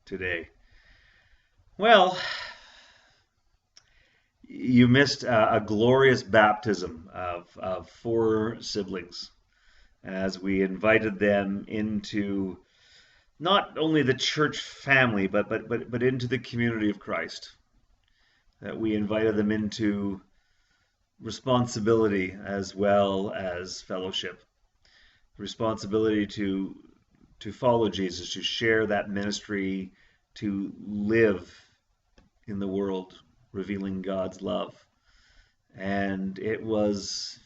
today? Well, you missed a glorious baptism of four siblings as we invited them into not only the church family, but into the community of Christ. That we invited them into responsibility as well as fellowship. Responsibility to follow Jesus, to share that ministry, to live in the world, revealing God's love. And it was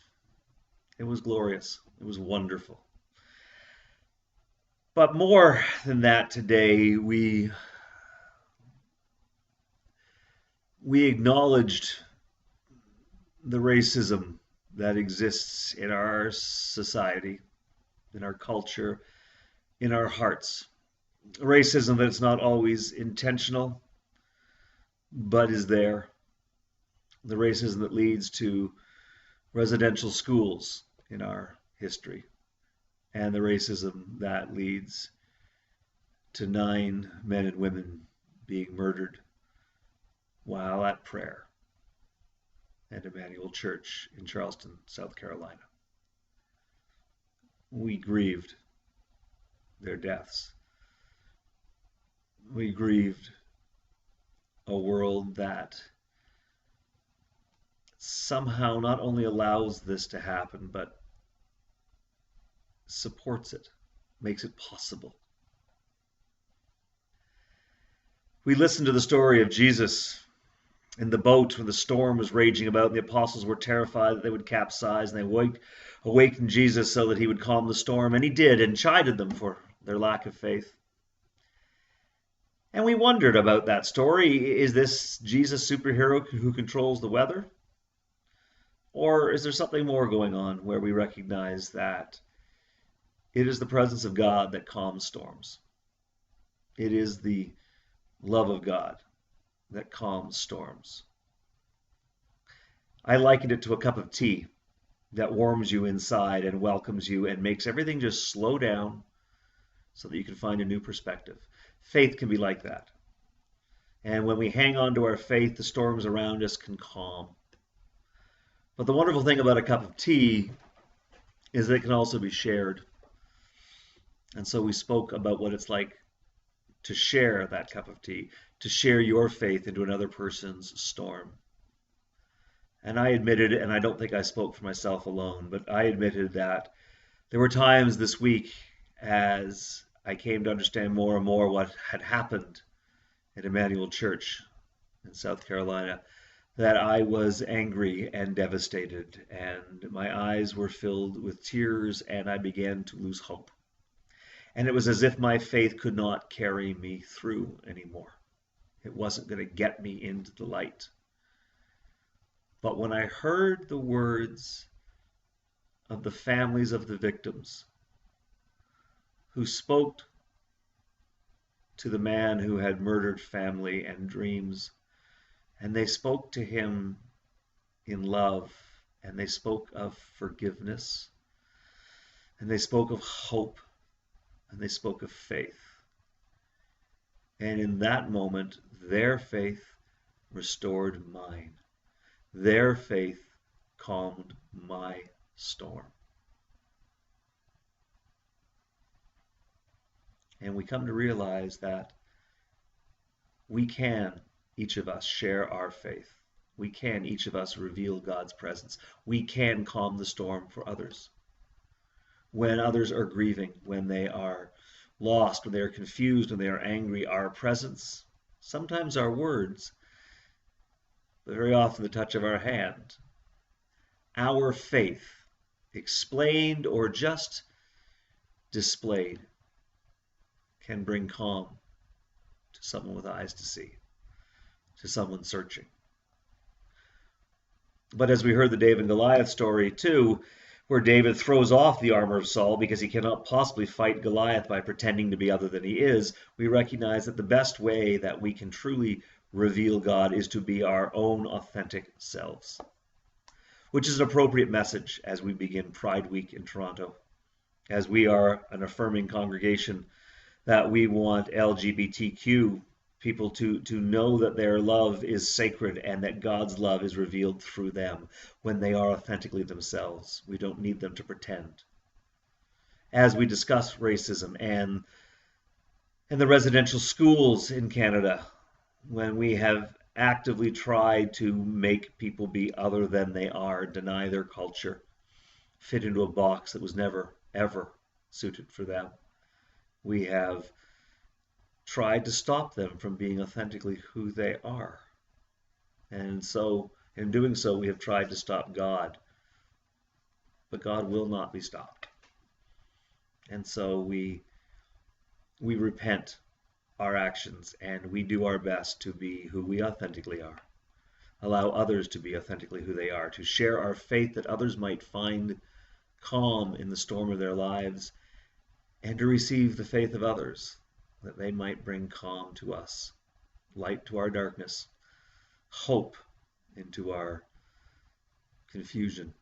glorious. It was wonderful. But more than that today, we acknowledged the racism that exists in our society, in our culture, in our hearts. Racism that's not always intentional, but is there. The racism that leads to residential schools in our history, and the racism that leads to 9 men and women being murdered while at prayer at Emmanuel Church in Charleston, South Carolina. We grieved their deaths. We grieved a world that somehow not only allows this to happen, but supports it, makes it possible. We listened to the story of Jesus in the boat when the storm was raging about and the apostles were terrified that they would capsize, and they awakened Jesus so that he would calm the storm, and he did, and chided them for their lack of faith. And we wondered about that story. Is this Jesus superhero who controls the weather? Or is there something more going on where we recognize that it is the presence of God that calms storms? It is the love of God that calms storms. I likened it to a cup of tea that warms you inside and welcomes you and makes everything just slow down so that you can find a new perspective. Faith can be like that. And when we hang on to our faith, the storms around us can calm. But the wonderful thing about a cup of tea is that it can also be shared. And so we spoke about what it's like to share that cup of tea, to share your faith into another person's storm. And I admitted, and I don't think I spoke for myself alone, but I admitted that there were times this week as I came to understand more and more what had happened at Emmanuel Church in South Carolina, that I was angry and devastated, and my eyes were filled with tears, and I began to lose hope. And it was as if my faith could not carry me through anymore. It wasn't going to get me into the light. But when I heard the words of the families of the victims who spoke to the man who had murdered family and dreams, and they spoke to him in love, and they spoke of forgiveness, and they spoke of hope, and they spoke of faith. And in that moment, their faith restored mine. Their faith calmed my storm. And we come to realize that we can, each of us, share our faith. We can, each of us, reveal God's presence. We can calm the storm for others. When others are grieving, when they are lost, when they are confused, when they are angry, our presence, sometimes our words, but very often the touch of our hand, our faith, explained or just displayed, can bring calm to someone with eyes to see, to someone searching. But as we heard the David and Goliath story too, where David throws off the armor of Saul because he cannot possibly fight Goliath by pretending to be other than he is, we recognize that the best way that we can truly reveal God is to be our own authentic selves, which is an appropriate message as we begin Pride Week in Toronto, as we are an affirming congregation that we want LGBTQ people to know that their love is sacred and that God's love is revealed through them when they are authentically themselves. We don't need them to pretend. As we discuss racism and the residential schools in Canada, when we have actively tried to make people be other than they are, deny their culture, fit into a box that was never, ever suited for them. We have tried to stop them from being authentically who they are. And so, in doing so, we have tried to stop God. But God will not be stopped. And so we repent our actions and we do our best to be who we authentically are. Allow others to be authentically who they are, to share our faith that others might find calm in the storm of their lives, and to receive the faith of others that they might bring calm to us, light to our darkness, hope into our confusion.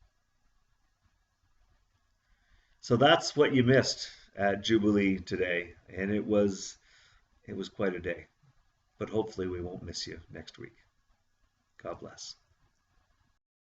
So that's what you missed at Jubilee today, and it was quite a day. But hopefully we won't miss you next week. God bless.